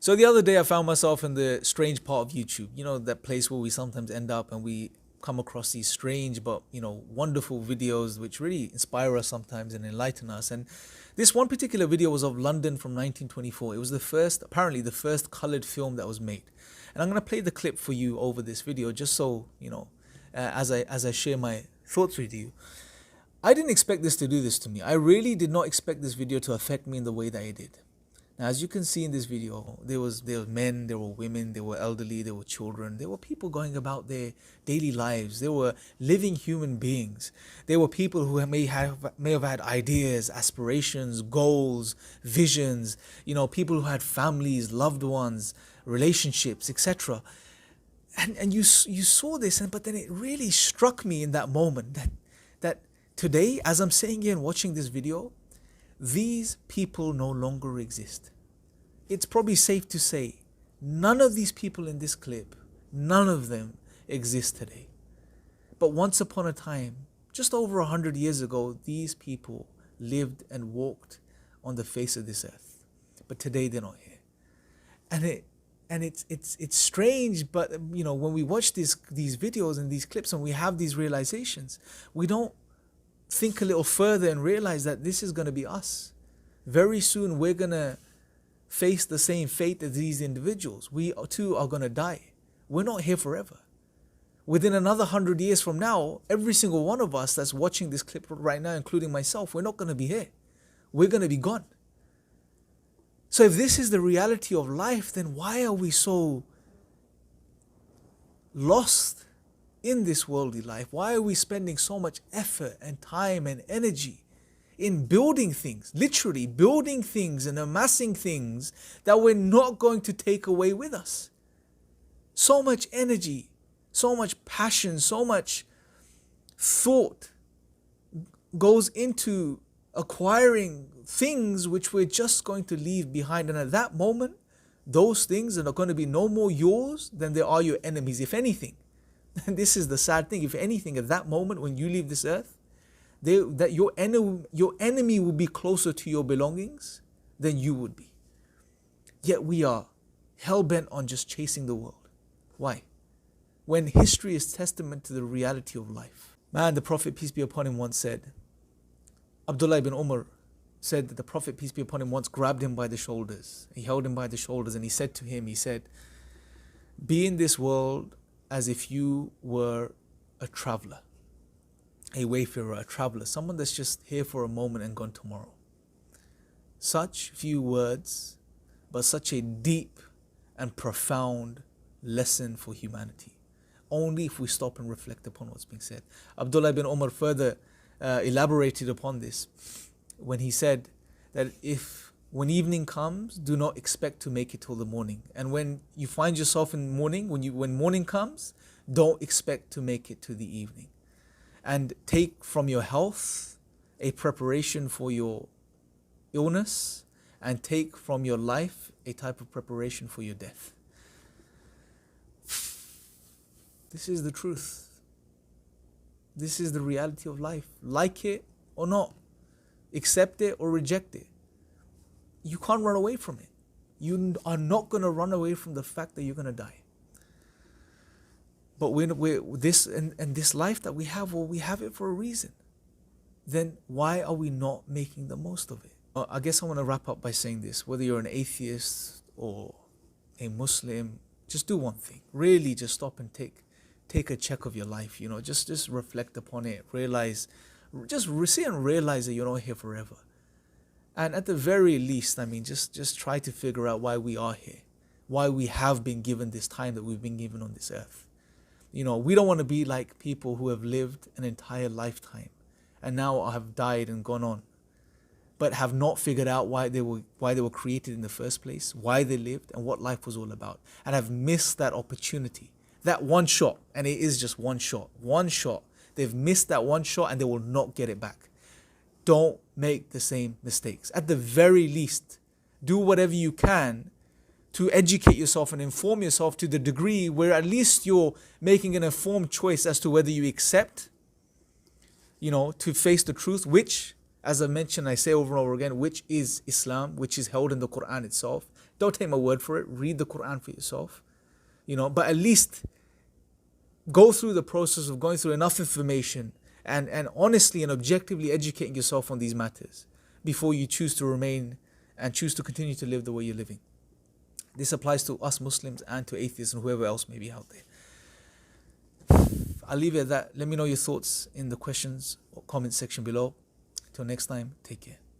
So the other day I found myself in the strange part of YouTube, that place where we sometimes end up and we come across these strange but, wonderful videos which really inspire us sometimes and enlighten us. And this one particular video was of London from 1924. It was apparently the first colored film that was made. And I'm going to play the clip for you over this video just so, as I share my thoughts with you. I didn't expect this to do this to me. I really did not expect this video to affect me in the way that it did. Now, as you can see in this video, there were men, there were women, there were elderly, there were children, there were people going about their daily lives. There were living human beings. There were people who may have had ideas, aspirations, goals, visions. People who had families, loved ones, relationships, etc. And you saw this, but then it really struck me in that moment that today, as I'm sitting here and watching this video, these people no longer exist. It's probably safe to say none of these people in this clip, none of them exist today. But once upon a time, just over 100 years ago, these people lived and walked on the face of this earth. But today they're not here. And it's strange, but when we watch these videos and these clips and we have these realizations, we don't think a little further and realize that this is going to be us. Very soon we're going to face the same fate as these individuals. We too are going to die. We're not here forever. Within another 100 years from now, every single one of us that's watching this clip right now, including myself, we're not going to be here. We're going to be gone. So if this is the reality of life, then why are we so lost in this worldly life? Why are we spending so much effort and time and energy in building things, literally building things and amassing things that we're not going to take away with us? So much energy, so much passion, so much thought goes into acquiring things which we're just going to leave behind. And at that moment, those things are going to be no more yours than they are your enemies. If anything, and this is the sad thing, if anything, at that moment when you leave this earth, that your enemy will be closer to your belongings than you would be. Yet we are hell-bent on just chasing the world. Why? When history is testament to the reality of life. Man, the Prophet, peace be upon him, once said, Abdullah ibn Umar said that the Prophet, peace be upon him, once grabbed him by the shoulders. He held him by the shoulders and he said to him, be in this world as if you were a traveler, a wayfarer, a traveler, someone that's just here for a moment and gone tomorrow. Such few words, but such a deep and profound lesson for humanity. Only if we stop and reflect upon what's being said. Abdullah ibn Umar further elaborated upon this when he said that when evening comes, do not expect to make it till the morning. And when you find yourself in morning, when morning comes, don't expect to make it to the evening. And take from your health a preparation for your illness, and take from your life a type of preparation for your death. This is the truth. This is the reality of life. Like it or not, accept it or reject it. You can't run away from it. You are not going to run away from the fact that you're going to die. But this life that we have, well, we have it for a reason. Then why are we not making the most of it? I guess I want to wrap up by saying this. Whether you're an atheist or a Muslim, just do one thing. Really just stop and take a check of your life. Just reflect upon it. See and realize that you're not here forever. And at the very least, just try to figure out why we are here. Why we have been given this time that we've been given on this earth. We don't want to be like people who have lived an entire lifetime and now have died and gone on, but have not figured out why they were created in the first place, why they lived, and what life was all about, and have missed that opportunity, that one shot. And it is just one shot. They've missed that one shot and they will not get it back. Don't make the same mistakes. At the very least, do whatever you can to educate yourself and inform yourself to the degree where at least you're making an informed choice as to whether you accept, to face the truth, which, as I mentioned, I say over and over again, which is Islam, which is held in the Quran itself. Don't take my word for it. Read the Quran for yourself. But at least go through the process of going through enough information and honestly and objectively educating yourself on these matters before you choose to remain and choose to continue to live the way you're living. This applies to us Muslims and to atheists and whoever else may be out there. I'll leave it at that. Let me know your thoughts in the questions or comment section below. Till next time, take care.